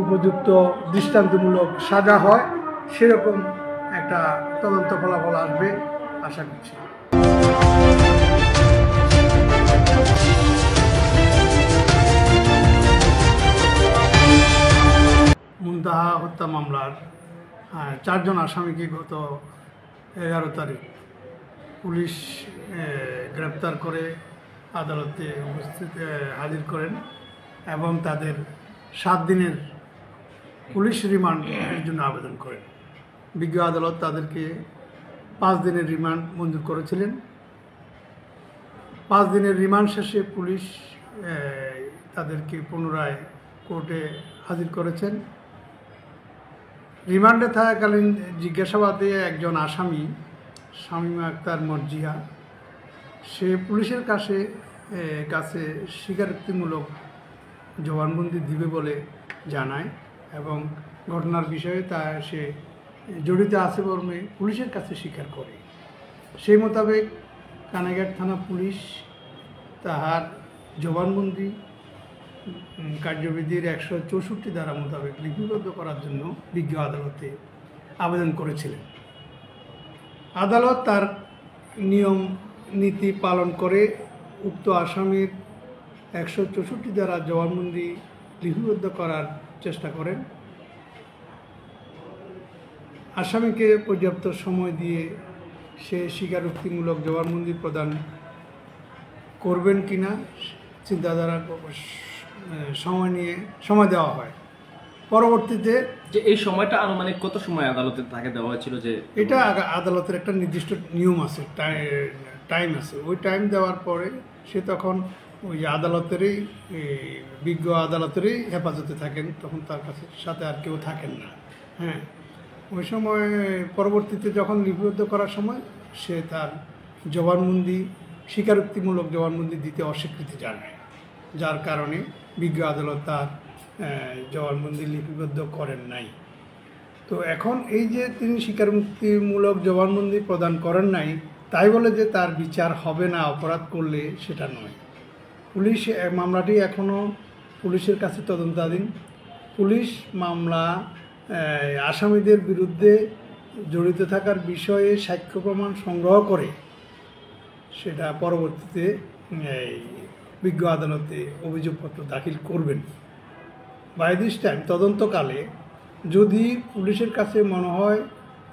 উপযুক্ত দৃষ্টান্তমূলক সাজা হয় সেরকম একটা তদন্ত ফলাফল আসবে আশা করছি। মুনতাহা হত্যা মামলার 4 জন আসামিকে গত 11 তারিখ পুলিশ গ্রেপ্তার করে আদালতে হাজির করেন এবং তাদের 7 দিনের পুলিশ রিমান্ডের জন্য আবেদন করেন। বিজ্ঞ আদালত তাদেরকে 5 দিনের রিমান্ড মঞ্জুর করেছিলেন। 5 দিনের রিমান্ড শেষে পুলিশ তাদেরকে পুনরায় কোর্টে হাজির করেছেন। রিমান্ডে থাকাকালীন জিজ্ঞাসাবাদে একজন আসামি শামীমা আক্তার মর্জিয়া সে পুলিশের কাছে স্বীকারোক্তিমূলক জবানবন্দি দিবে বলে জানায় এবং ঘটনার বিষয়ে সে জড়িত আছে বলে পুলিশের কাছে স্বীকার করে। সেই মোতাবেক কানাইঘাট থানা পুলিশ তাহার জবানবন্দি কার্যবিধির 164 ধারা মোতাবেক লিপিবদ্ধ করার জন্য বিজ্ঞ আদালতে আবেদন করেছিলেন। আদালত তার নিয়ম নীতি পালন করে উক্ত আসামির 164 ধারা জবানবন্দি লিপিবদ্ধ করার চেষ্টা করেন। আসামিকে পর্যাপ্ত সময় দিয়ে সে স্বীকারোক্তিমূলক জবানবন্দি প্রদান করবেন কিনা চিন্তাধারা সময় দেওয়া হয়। পরবর্তীতে যে এই সময়টা আনুমানিক কত সময় আদালতে তাকে দেওয়া হয়েছিল? যে এটা আদালতের একটা নির্দিষ্ট নিয়ম আছে, টাইম আছে। ওই টাইম দেওয়ার পরে সে তখন ওই আদালতেরই বিজ্ঞ আদালতেরই হেফাজতে থাকেন, তখন তার সাথে আর কেউ থাকেন না। হ্যাঁ, ওই সময় পরবর্তীতে যখন লিপিবদ্ধ করার সময় সে তার জবানবন্দি স্বীকারোক্তিমূলক জবানবন্দি দিতে অস্বীকৃতি জানায়, যার কারণে বিজ্ঞ আদালত তার জবানবন্দি লিপিবদ্ধ করেন নাই। তো এখন এই যে তিনি স্বীকারোক্তিমূলক জবানবন্দি প্রদান করেন নাই তাই বলে যে তার বিচার হবে না অপরাধ করলে সেটা নয়। পুলিশ মামলাটি এখনও পুলিশের কাছে তদন্তাধীন। পুলিশ মামলা আসামিদের বিরুদ্ধে জড়িত থাকার বিষয়ে সাক্ষ্য প্রমাণ সংগ্রহ করে সেটা পরবর্তীতে বিজ্ঞ আদালতে অভিযোগপত্র দাখিল করবেন। বাই দিস টাইম তদন্তকালে যদি পুলিশের কাছে মনে হয়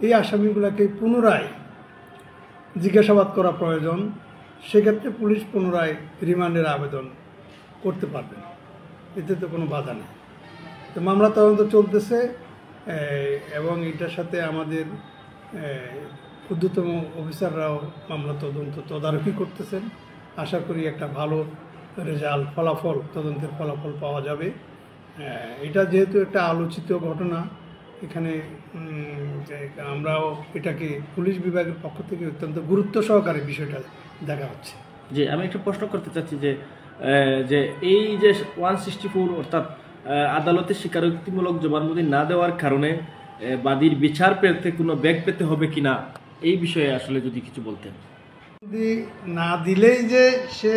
এই আসামিগুলোকে পুনরায় জিজ্ঞাসাবাদ করা প্রয়োজন, সেক্ষেত্রে পুলিশ পুনরায় রিমান্ডের আবেদন করতে পারবেন, এতে তো কোনো বাধা নেই। তো মামলা তদন্ত চলতেছে এবং এটার সাথে আমাদের ঊর্ধ্বতম অফিসাররাও মামলা তদারকি করতেছেন। আশা করি একটা ভালো রেজাল্ট তদন্তের ফলাফল পাওয়া যাবে। এটা যেহেতু একটা আলোচিত ঘটনা, এখানে আমরাও এটাকে পুলিশ বিভাগের পক্ষ থেকে অত্যন্ত গুরুত্ব সহকারে বিষয়টা দেখা হচ্ছে। জি, আমি একটু প্রশ্ন করতে চাচ্ছি যে এই যে 164 অর্থাৎ আদালতে স্বীকারোক্তিমূলক জবানবন্দি না দেওয়ার কারণে বাদীর বিচার পেতে কোনো ব্যাগ পেতে হবে কিনা, এই বিষয়ে আসলে যদি কিছু বলতেন। না দিলেই যে সে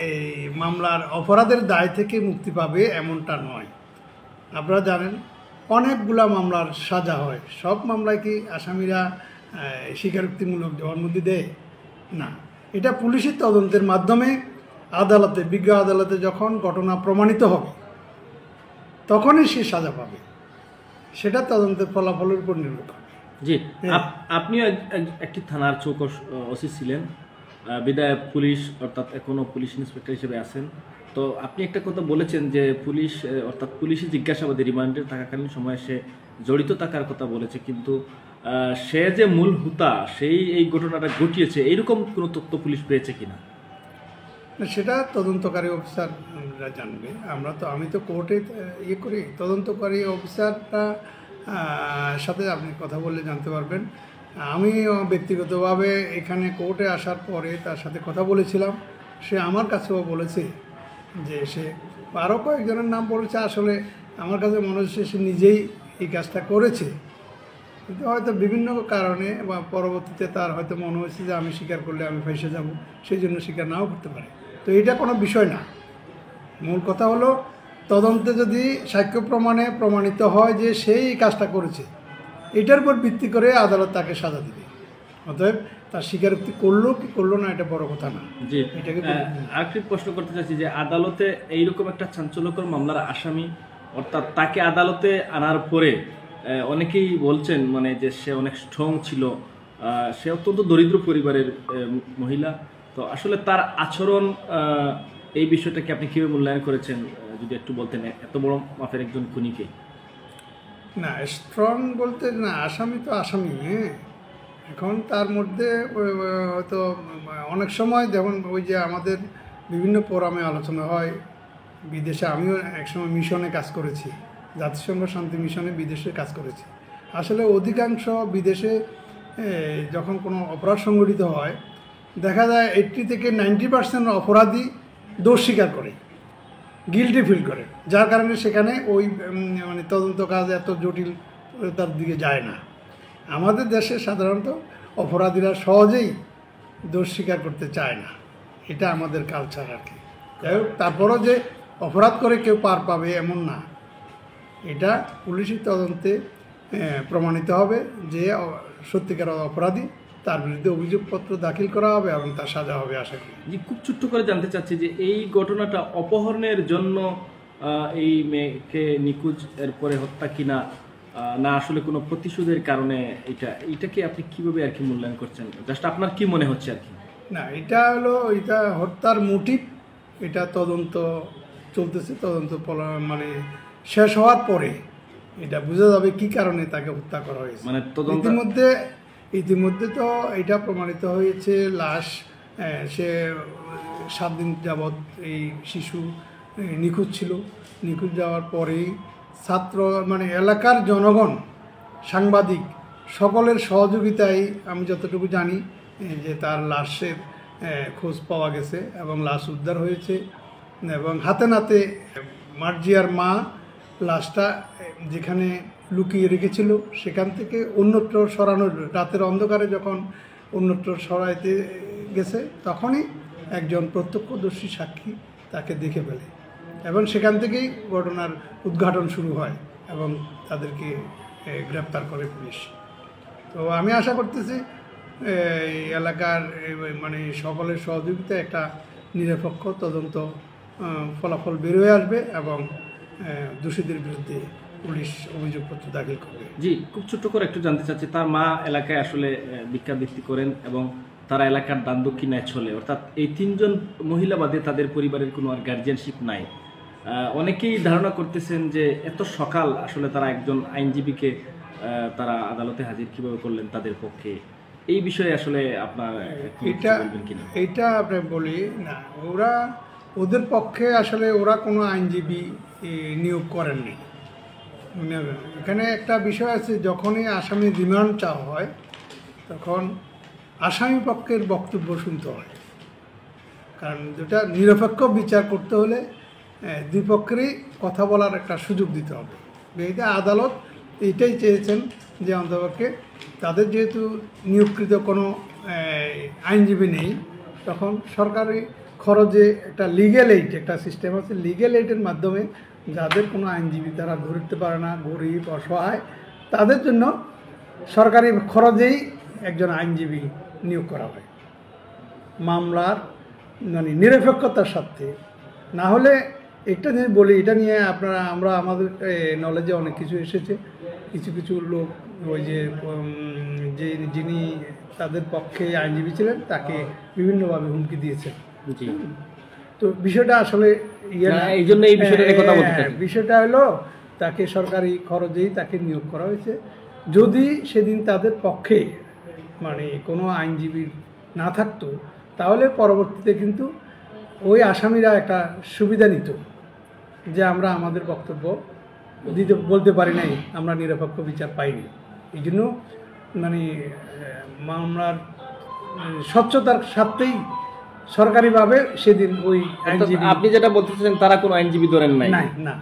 এই মামলার অপরাধের দায় থেকে মুক্তি পাবে এমনটা নয়। আপনারা জানেন অনেকগুলা মামলার সাজা হয়, সব মামলায় কি আসামিরা স্বীকারোক্তিমূলক জবানবন্দি দেয় না। এটা পুলিশের তদন্তের মাধ্যমে আদালতে বিজ্ঞ আদালতে যখন ঘটনা প্রমাণিত হবে তখনই সে সাজা পাবে, সেটা তদন্তের ফলাফলের উপর নির্ভর করে। জি, আপনিও একটি থানার চৌক ওসি ছিলেন, বিদায় পুলিশ অর্থাৎ এখনো পুলিশ ইন্সপেক্টর হিসেবে আছেন। তো আপনি একটা কথা বলেছেন যে পুলিশ অর্থাৎ পুলিশি জিজ্ঞাসাবাদে রিমান্ডে থাকাকালীন সময়ে সে জড়িত থাকার কথা বলেছে, কিন্তু সে যে মূল হুতা সেই এই ঘটনাটা ঘটিয়েছে এইরকম কোনো তথ্য পুলিশ পেয়েছে কিনা সেটা তদন্তকারী অফিসাররা জানবে। আমি তো কোর্টে করি, তদন্তকারী অফিসারটা সাথে আপনি কথা বললে জানতে পারবেন। আমি ব্যক্তিগতভাবে এখানে কোর্টে আসার পরে তার সাথে কথা বলেছিলাম, সে আমার কাছেও বলেছে যে সে আরও কয়েকজনের নাম বলেছে। আসলে আমার কাছে মনে হচ্ছে সে নিজেই এই কাজটা করেছে, কিন্তু হয়তো বিভিন্ন কারণে বা পরবর্তীতে তার হয়তো মনে হয়েছে যে আমি স্বীকার করলে আমি ফেঁসে যাব, সেই জন্য স্বীকার নাও করতে পারে। তো এটা কোনো বিষয় না। মূল কথা হলো তদন্তে যদি সাক্ষ্য প্রমাণে প্রমাণিত হয় যে সেই এই কাজটা করেছে, এটার উপর ভিত্তি করে আদালত তাকে সাজা দিবে। অতএব তার স্বীকারোক্তি করলো কি করলো না এটা বড় কথা না। জি, এটাকে আরেকটি প্রশ্ন করতে চাচ্ছি যে আদালতে এইরকম একটা চাঞ্চল্যকর মামলার আসামি, অর্থাৎ তাকে আদালতে আনার পরে অনেকেই বলছেন মানে যে সে অনেক স্ট্রং ছিল, সে অত্যন্ত দরিদ্র পরিবারের মহিলা। তো আসলে তার আচরণ, এই বিষয়টাকে আপনি কীভাবে মূল্যায়ন করেছেন যদি একটু বলতেন, এত বড় মাপের একজন খুনিকে? না, স্ট্রং বলতে না, আসামি তো আসামি। হ্যাঁ, এখন তার মধ্যে হয়তো অনেক সময় যেমন ওই যে আমাদের বিভিন্ন ফোরামে আলোচনা হয় বিদেশে, আমিও একসময় মিশনে কাজ করেছি, জাতিসংঘ শান্তি মিশনে বিদেশে কাজ করেছি। আসলে অধিকাংশ বিদেশে যখন কোনো অপরাধ সংঘটিত হয় দেখা যায় 80 থেকে 90% অপরাধী দোষ স্বীকার করে, গিল্টি ফিল করে, যার কারণে সেখানে ওই মানে তদন্ত কাজ এত জটিলতার দিকে যায় না। আমাদের দেশে সাধারণত অপরাধীরা সহজেই দোষ স্বীকার করতে চায় না, এটা আমাদের কালচার আর কি। যাই হোক, তারপরও যে অপরাধ করে কেউ পার পাবে এমন না, এটা পুলিশি তদন্তে প্রমাণিত হবে যে সত্যিকার অপরাধী, তার বিরুদ্ধে অভিযোগপত্র দাখিল করা হবে এবং তার সাজা হবে আশা করি। জি, খুব ছোট্ট করে জানতে চাচ্ছি যে এই ঘটনাটা অপহরণের জন্য এই মেয়েকে নিখোঁজ এরপরে হত্যা কিনা, না আসলে কোনো প্রতিশোধের কারণে, এটাকে আপনি কিভাবে আর কি মূল্যায়ন করছেন? জাস্ট আপনার কি মনে হচ্ছে আর কি? না, এটা হলো এটা হত্যার মোটিভ, এটা তদন্ত চলতেছে, তদন্ত মানে শেষ হওয়ার পরে এটা বোঝা যাবে কি কারণে তাকে হত্যা করা হয়েছে। মানে ইতিমধ্যে তো এটা প্রমাণিত হয়েছে, লাশ সে 7 দিন যাবৎ এই শিশু নিখোঁজ ছিল। নিখোঁজ যাওয়ার পরেই ছাত্র মানে এলাকার জনগণ, সাংবাদিক সকলের সহযোগিতায় আমি যতটুকু জানি যে তার লাশের খোঁজ পাওয়া গেছে এবং লাশ উদ্ধার হয়েছে, এবং হাতে নাতে মার্জিয়ার মা লাশটা যেখানে লুকিয়ে রেখেছিল সেখান থেকে অন্যত্র সরানোর, রাতের অন্ধকারে যখন অন্যত্র সরাইতে গেছে তখনই একজন প্রত্যক্ষদর্শী সাক্ষী তাকে দেখে ফেলে এবং সেখান থেকেই ঘটনার উদ্ঘাটন শুরু হয় এবং তাদেরকে গ্রেপ্তার করে পুলিশ। তো আমি আশা করতেছি এই এলাকার মানে সকলের সহযোগিতায় একটা নিরপেক্ষ তদন্ত ফলাফল বেরোয় আসবে এবং দোষীদের বিরুদ্ধে পুলিশ অভিযোগপত্র দাখিল করবে। জি, খুব ছোট্ট করে একটু জানতে চাচ্ছি, তার মা এলাকায় আসলে ভিক্ষাবৃত্তি করেন এবং তারা এলাকার দান দক্ষিণায় চলে, অর্থাৎ এই 3 জন মহিলা বাদে তাদের পরিবারের কোনো আর গার্জিয়ানশিপ নাই। অনেকেই ধারণা করতেছেন যে এত সকাল আসলে তারা একজন আইনজীবীকে তারা আদালতে হাজির কিভাবে করলেন তাদের পক্ষে, এই বিষয়ে আসলে আপনার এইটা আপনি বলি না, ওদের পক্ষে আসলে ওরা কোনো আইনজীবী নিয়োগ করেননি। এখানে একটা বিষয় আছে, যখনই আসামি রিমান্ড চাওয়া হয় তখন আসামি পক্ষের বক্তব্য শুনতে হয়, কারণ যেটা নিরপেক্ষ বিচার করতে হলে দুই পক্ষেরই কথা বলার একটা সুযোগ দিতে হবে। এইটা আদালত এইটাই চেয়েছেন যে অন্তপক্ষে তাদের যেহেতু নিয়োগকৃত কোনো আইনজীবী নেই, তখন সরকারি খরচে একটা লিগ্যাল এইড, একটা সিস্টেম আছে, লিগ্যাল এইডের মাধ্যমে যাদের কোনো আইনজীবী তারা ধরতে পারে না, গরিব অসহায়, তাদের জন্য সরকারি খরচেই একজন আইনজীবী নিয়োগ করা হয় মামলার মানে নিরপেক্ষতার সাথে। না হলে একটা জিনিস বলি, এটা নিয়ে আমরা আমাদের নলেজে অনেক কিছু এসেছে, কিছু লোক ওই যে যিনি তাদের পক্ষে আইনজীবী ছিলেন তাকে বিভিন্নভাবে হুমকি দিয়েছেন। তো বিষয়টা আসলে এই জন্য এই বিষয়টা নিয়ে কথা বলতে চাই। বিষয়টা হলো তাকে সরকারি খরচেই তাকে নিয়োগ করা হয়েছে। যদি সেদিন তাদের পক্ষে মানে কোনো আইনজীবী না থাকতো তাহলে পরবর্তীতে কিন্তু ওই আসামিরা একটা সুবিধা নিত যে আমরা আমাদের বক্তব্য বলতে পারি নাই, আমরা নিরপেক্ষ বিচার পাইনি। এই জন্য মানে মামলার স্বচ্ছতার সাথেই সরকারিভাবে সেদিন ওই আইনজীবী, আপনি যেটা বলতেছেন তারা কোনো আইনজীবী ধরেন নাই না।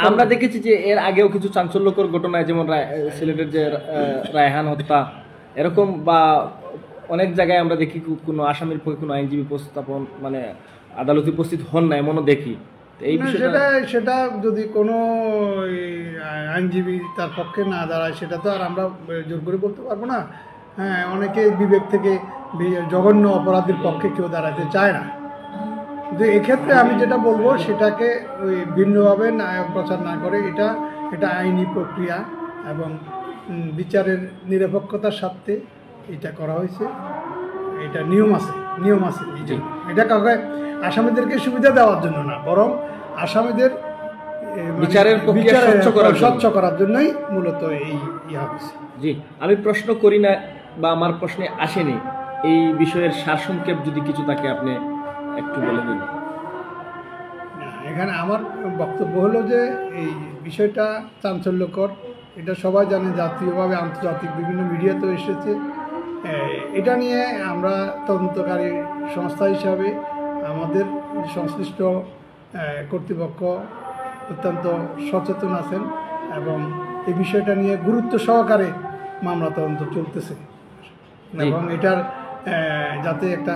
আমরা দেখেছি যে এর আগেও কিছু চাঞ্চল্যকর ঘটনায়, যেমন সিলেটের যে রায়হান হত্যা, এরকম বা অনেক জায়গায় আমরা দেখি কোনো আসামির পক্ষে কোনো আইনজীবী উপস্থাপন মানে আদালতে উপস্থিত হন না, এমনও দেখি। তো এই না, বিষয়টা সেটা যদি কোনো আইনজীবী তার পক্ষে না দাঁড়ায়, সেটা তো আর আমরা জোর করে বলতে পারবো না। হ্যাঁ, অনেকে বিবেক থেকে জঘন্য অপরাধীর পক্ষে কেউ দাঁড়াতে চায় না। কিন্তু এক্ষেত্রে আমি যেটা বলবো, সেটাকে ওই ভিন্নভাবে না প্রচার না করে, এটা আইনি প্রক্রিয়া এবং বিচারের নিরপেক্ষতার সাথে এটা করা হয়েছে। এটা নিয়ম আছে এই জন্য। এটা কাউকে আসামিদেরকে সুবিধা দেওয়ার জন্য না, বরং আসামিদের বিচারের প্রক্রিয়া স্বচ্ছ করার জন্যই মূলত এই ইয়া হয়েছে। জি, আমি প্রশ্ন করি না বা আমার প্রশ্নে আসেনি, এই বিষয়ের সারসংক্ষেপ যদি কিছু থাকে আপনি একটু বলে দিন। এখানে আমার বক্তব্য হলো যে এই বিষয়টা চাঞ্চল্যকর, এটা সবাই জানে, জাতীয়ভাবে আন্তর্জাতিক বিভিন্ন মিডিয়াতেও এসেছে। এটা নিয়ে আমরা তদন্তকারী সংস্থা হিসাবে আমাদের সংশ্লিষ্ট কর্তৃপক্ষ অত্যন্ত সচেতন আছেন এবং এই বিষয়টা নিয়ে গুরুত্ব সহকারে মামলা তদন্ত চলতেছে এবং এটার যাতে একটা